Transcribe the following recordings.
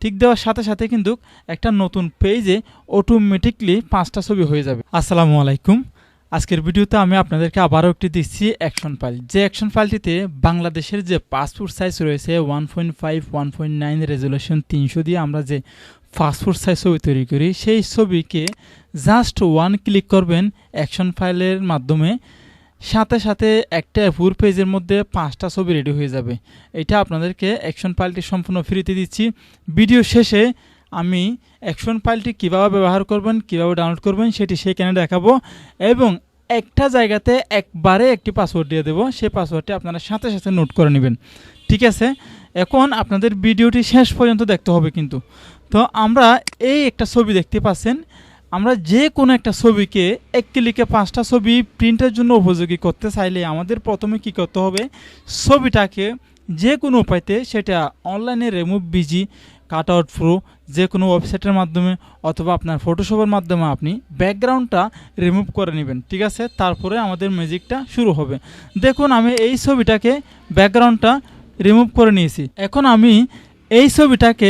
Tick দেওয়ার সাথে সাথে কিন্তু একটা নতুন পেজে অটোমেটিকলি 5টা ছবি হয়ে যাবে। আসসালামু আলাইকুম। আজকের ভিডিওতে আমি আপনাদেরকে আবারও একটি দিচ্ছি অ্যাকশন ফাইল। যে অ্যাকশন ফাইলটিতে বাংলাদেশের যে পাসপোর্ট সাইজ রয়েছে 1.5 1.9 রেজুলেশন 300 দিয়ে আমরা যে পাসপোর্ট সাইজ ছবি তৈরি করি, সেই ছবিকে জাস্ট ওয়ান ক্লিক করবেন অ্যাকশন ফাইলের মাধ্যমে, সাথে সাথে একটা ফুল পেজের মধ্যে 5টা ছবি রেডি হয়ে যাবে। এটা আপনাদেরকে অ্যাকশন ফাইলটি সম্পূর্ণ ফ্রিতে দিচ্ছি। ভিডিও শেষে আমি অ্যাকশন ফাইলটি কীভাবে ব্যবহার করবেন, কীভাবে ডাউনলোড করবেন সেটি সেখানে দেখাবো এবং একটা জায়গাতে একবারে একটি পাসওয়ার্ড দিয়ে দেবো। সেই পাসওয়ার্ডটি আপনারা সাথে সাথে নোট করে নেবেন। ঠিক আছে, এখন আপনাদের ভিডিওটি শেষ পর্যন্ত দেখতে হবে কিন্তু। তো আমরা এই একটা ছবি দেখতে পাচ্ছেন, আমরা যে কোনো একটা ছবিকে এক ক্লিকে 5টা ছবি প্রিন্টের জন্য উপযোগী করতে চাইলে আমাদের প্রথমে কি করতে হবে, ছবিটাকে যে কোনো উপায়তে, সেটা অনলাইনে remove busy, cut out pro, যে কোনো ওয়েবসাইটের মাধ্যমে অথবা আপনার ফটোশপের মাধ্যমে আপনি ব্যাকগ্রাউন্ডটা রিমুভ করে নেবেন। ঠিক আছে, তারপরে আমাদের ম্যাজিকটা শুরু হবে। দেখুন আমি এই ছবিটাকে ব্যাকগ্রাউন্ডটা রিমুভ করে নিয়েছি। এখন আমি এই ছবিটাকে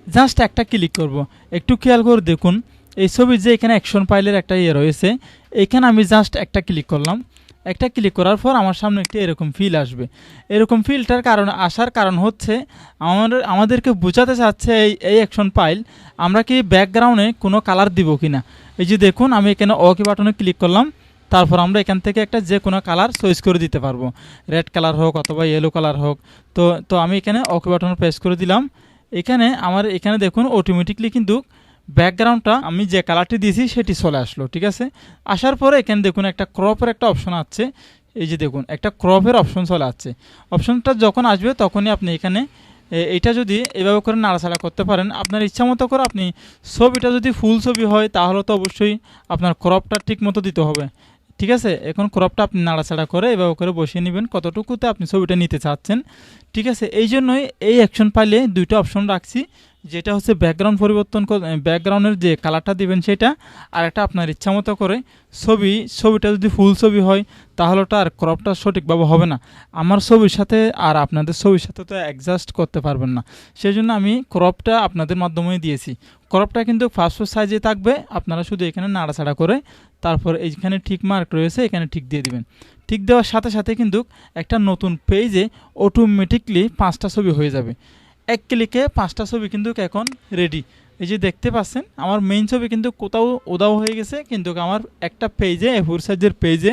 জাস্ট একটা ক্লিক করব। একটু খেয়াল করে দেখুন, এই ছবির যে এখানে অ্যাকশন ফাইলের একটা রয়েছে, এখানে আমি জাস্ট একটা ক্লিক করলাম। একটা ক্লিক করার পর আমার সামনে একটি এরকম ফিল আসবে। এরকম ফিলটার আসার কারণ হচ্ছে আমাদেরকে বোঝাতে চাচ্ছে এই অ্যাকশন ফাইল আমরা কি ব্যাকগ্রাউন্ডে কোনো কালার দিব কি না। এই যে দেখুন আমি এখানে ওকে বাটনে ক্লিক করলাম, তারপর আমরা এখান থেকে একটা যে কোনো কালার চয়েস করে দিতে পারবো, রেড কালার হোক অথবা ইয়েলো কালার হোক। তো আমি এখানে ওকে বাটনে প্রেস করে দিলাম। এখানে দেখুন অটোমেটিকলি কিন্তু ব্যাকগ্রাউন্ডটা আমি যে কালারটি দিয়েছি সেটি চলে আসলো। ঠিক আছে, আসার পরে এখানে দেখুন একটা ক্রপের একটা অপশন আছে। এই যে দেখুন একটা ক্রপের অপশন চলে আসছে। অপশনটা যখন আসবে তখনই আপনি এখানে এটা যদি এভাবে করে নাড়াচাড়া করতে পারেন, আপনার ইচ্ছা মতো করে আপনি ছবিটা যদি ফুল ছবি হয় তাহলে তো অবশ্যই আপনার ক্রপটা ঠিক মতো দিতে হবে। ঠিক আছে, এখন ক্রপটা আপনি নাড়াচাড়া করে এভাবে করে বসিয়ে নেবেন কতটুকুতে আপনি ছবিটা নিতে চাচ্ছেন। ঠিক আছে, এই জন্যই এই অ্যাকশন ফাইলে দুইটা অপশন রাখছি, যেটা হচ্ছে ব্যাকগ্রাউন্ড পরিবর্তন, ব্যাকগ্রাউন্ডের যে কালারটা দিবেন সেটা, আর একটা আপনার ইচ্ছা মতো করে ছবিটা যদি ফুল ছবি হয় তাহলে ওটা আর ক্রপটা সঠিকভাবে হবে না, আমার ছবির সাথে আর আপনাদের ছবির সাথে তো অ্যাডজাস্ট করতে পারবেন না। সেই জন্য আমি ক্রপটা আপনাদের মাধ্যমে দিয়েছি। ক্রপটা কিন্তু পাসপোর্ট সাইজে থাকবে, আপনারা শুধু এখানে নাড়াচাড়া করে তারপর এইখানে ঠিক মার্ক রয়েছে এখানে ঠিক দিয়ে দিবেন। ঠিক দেওয়ার সাথে সাথে কিন্তু একটা নতুন পেজে অটোমেটিকলি 5টা ছবি হয়ে যাবে। এক ক্লিকে 5টা ছবি কিন্তু এখন রেডি। এই যে দেখতে পাচ্ছেন আমার মেইন ছবি কিন্তু কোথাও উদাও হয়ে গেছে, কিন্তু আমার একটা পেজে A4 সাইজের পেজে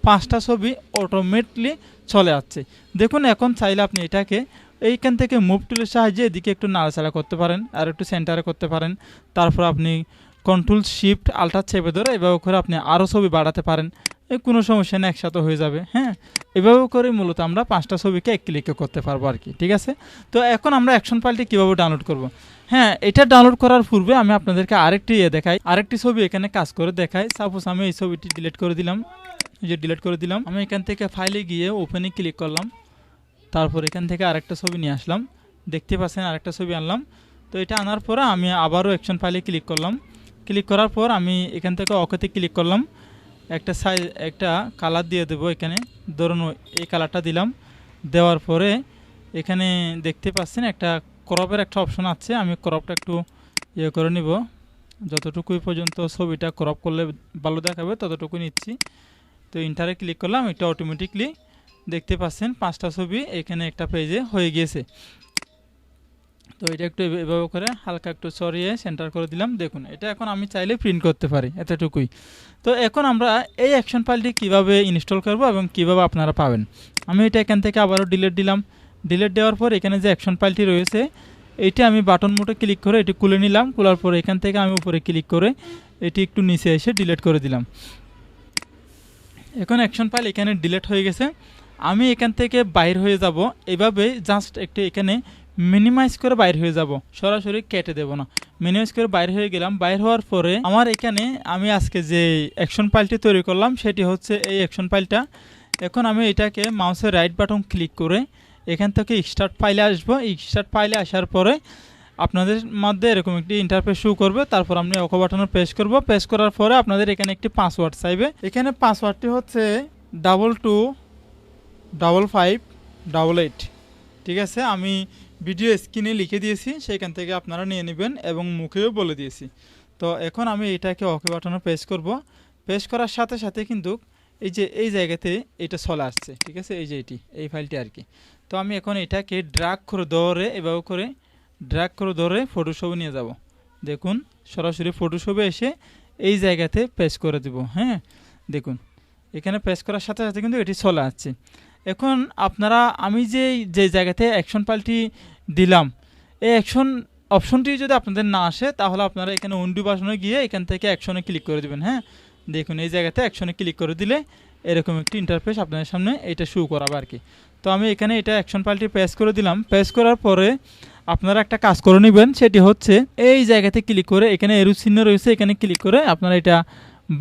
5টা ছবি অটোমেটিকলি চলে আসছে। দেখুন এখন চাইলে আপনি এটাকে এইখান থেকে মুভ টুলের সাহায্যে এদিকে একটু নাড়াচাড়া করতে পারেন, আর একটু সেন্টারে করতে পারেন। তারপর আপনি কন্ট্রোল শিফট আল্টার চেপে ধরে এভাবে করে আপনি আরও ছবি বাড়াতে পারেন, কোনো সমস্যা নেই, একসাথে হয়ে যাবে। হ্যাঁ, এভাবে করে মূলত আমরা 5টা ছবিকে এক ক্লিকে করতে পারবো আর কি। ঠিক আছে, তো এখন আমরা অ্যাকশন ফাইলটি কীভাবে ডাউনলোড করব। হ্যাঁ, এটা ডাউনলোড করার পূর্বে আমি আপনাদেরকে দেখাই, আরেকটি ছবি এখানে কাজ করে দেখাই। সাপোজ আমি এই ছবিটি ডিলিট করে দিলাম, এই যে ডিলিট করে দিলাম। আমি এখান থেকে ফাইলে গিয়ে ওপেনে ক্লিক করলাম, তারপর এখান থেকে আরেকটা ছবি নিয়ে আসলাম। দেখতে পাচ্ছেন আরেকটা ছবি আনলাম। তো এটা আনার পরে আমি আবারও অ্যাকশন ফাইলে ক্লিক করলাম। ক্লিক করার পর আমি এখান থেকে ওকেতে ক্লিক করলাম। একটা কালার দিয়ে দেবো, এখানে ধরুন এই কালারটা দিলাম। দেওয়ার পরে এখানে দেখতে পাচ্ছেন একটা ক্রপের একটা অপশন আছে, আমি ক্রপটা একটু করে নিব, যতটুকুই পর্যন্ত ছবিটা ক্রপ করলে ভালো দেখাবে ততটুকু নিচ্ছি। তো ইন্টারে ক্লিক করলাম, এটা অটোমেটিকলি দেখতে পাচ্ছেন 5টা ছবি এখানে একটা পেজে হয়ে গিয়েছে। তো এটা একটু এভাবে করে হালকা একটু সরিয়ে সেন্টার করে দিলাম। দেখুন এটা এখন আমি চাইলে প্রিন্ট করতে পারি, এতটুকুই। তো এখন আমরা এই অ্যাকশন ফাইলটি কীভাবে ইনস্টল করব এবং কীভাবে আপনারা পাবেন, আমি এটা এখান থেকে আবারও ডিলিট দিলাম। ডিলিট দেওয়ার পর এখানে যে অ্যাকশন ফাইলটি রয়েছে এইটা আমি বাটন মোডে ক্লিক করে এটি খুলে নিলাম। খোলার পরে এখান থেকে আমি উপরে ক্লিক করে এটি একটু নিচে এসে ডিলিট করে দিলাম। এখন অ্যাকশন ফাইল এখানে ডিলিট হয়ে গেছে। আমি এখান থেকে বাইর হয়ে যাব, এভাবে জাস্ট একটু এখানে মিনিমাইজ করে বাইর হয়ে যাব, সরাসরি কেটে দেব না। মিনিমাইজ করে বাইর হয়ে গেলাম। বাইর হওয়ার পরে আমার এখানে আমি আজকে যে অ্যাকশন ফাইলটি তৈরি করলাম সেটি হচ্ছে এই অ্যাকশন ফাইলটা। এখন আমি এটাকে মাউসের রাইট বাটন ক্লিক করে এখান থেকে স্টার্ট ফাইলে আসবো। স্টার্ট ফাইলে আসার পরে আপনাদের মধ্যে এরকম একটি ইন্টারফেস শো করবে। তারপর আপনি ওকে বাটনে প্রেস করব। প্রেস করার পরে আপনাদের এখানে একটি পাসওয়ার্ড চাইবে। এখানে পাসওয়ার্ডটি হচ্ছে 225588। ঠিক আছে, আমি ভিডিও স্ক্রিনে লিখে দিয়েছি, সেখান থেকে আপনারা নিয়ে নেবেন এবং মুখেও বলে দিয়েছি। তো এখন আমি এটাকে ওকে বাটনে প্রেস করব। প্রেস করার সাথে সাথে কিন্তু এই যে এই জায়গাতে এটা চলে আসছে, ঠিক আছে, এই যে এই ফাইলটি আর কি। তো আমি এখন এটাকে ড্র্যাগ করে ধরে এভাবে করে ড্র্যাগ করে ধরে ফটোশপে নিয়ে যাব। দেখুন সরাসরি ফটোশপে এসে এই জায়গাতে প্রেস করে দেব। হ্যাঁ, দেখুন এখানে প্রেস করার সাথে সাথে কিন্তু এটি চলে আসছে। এখন আপনারা আমি যে জায়গাতে অ্যাকশন ফাইলটি দিলাম, এই অ্যাকশন অপশনটি যদি আপনাদের না আসে তাহলে আপনারা এখানে উন্ডু বাটনে গিয়ে এখান থেকে অ্যাকশনে ক্লিক করে দেবেন। হ্যাঁ, দেখুন এই জায়গাতে অ্যাকশনে ক্লিক করে দিলে এরকম একটি ইন্টারফেস আপনাদের সামনে এটা শো করাবে আর কি। তো আমি এখানে এটা অ্যাকশন ফাইলটি প্রেস করে দিলাম। প্রেস করার পরে আপনারা একটা কাজ করে নেবেন, সেটি হচ্ছে এই জায়গাতে ক্লিক করে এখানে এরো চিহ্ন রয়েছে, এখানে ক্লিক করে আপনারা এটা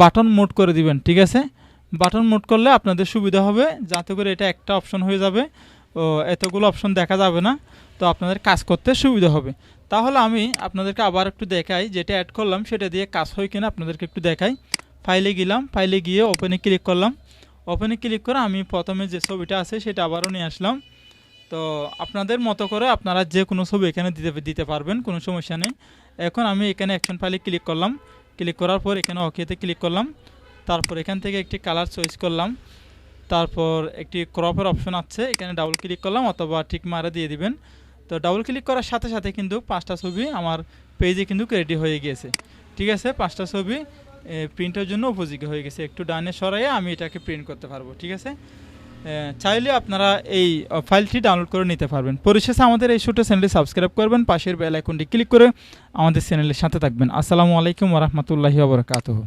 বাটন মোড করে দিবেন। ঠিক আছে, বাটন মোড করলে আপনাদের সুবিধা হবে, যাতে করে এটা একটা অপশন হয়ে যাবে ও এতগুলো অপশন দেখা যাবে না, তো আপনাদের কাজ করতে সুবিধা হবে। তাহলে আমি আপনাদেরকে আবার একটু দেখাই, যেটা অ্যাড করলাম সেটা দিয়ে কাজ হয় কিনা আপনাদেরকে একটু দেখাই। ফাইলে গেলাম, ফাইলে গিয়ে ওপেনে ক্লিক করলাম। ওপেনে ক্লিক করে আমি প্রথমে যে ছবিটা আছে সেটা আবারও নিয়ে আসলাম। তো আপনাদের মতো করে আপনারা যে কোনো ছবি এখানে দিতে পারবেন, কোনো সমস্যা নেই। এখন আমি এখানে অ্যাকশন ফাইলে ক্লিক করলাম। ক্লিক করার পর এখানে ওকেতে ক্লিক করলাম। তারপর এখান থেকে একটি কালার চয়েস করলাম। তারপর একটি ক্রপের অপশন আছে, এখানে ডাবল ক্লিক করলাম অথবা ঠিক মারে দিয়ে দিবেন। তো ডাবল ক্লিক করার সাথে সাথে কিন্তু 5টা ছবি আমার পেজে কিন্তু রেডি হয়ে গিয়েছে। ঠিক আছে, 5টা ছবি প্রিন্টের জন্য উপযোগী হয়ে গেছে। একটু ডানে সরাইয়ে আমি এটাকে প্রিন্ট করতে পারবো। ঠিক আছে, চাইলে আপনারা এই ফাইলটি ডাউনলোড করে নিতে পারবেন। পরিশেষে আমাদের এই ছোটো চ্যানেলটি সাবস্ক্রাইব করবেন, পাশের বেল আইকনটি ক্লিক করে আমাদের চ্যানেলের সাথে থাকবেন। আসসালামু আলাইকুম ওয়া রাহমাতুল্লাহি ওয়া বারাকাতুহু।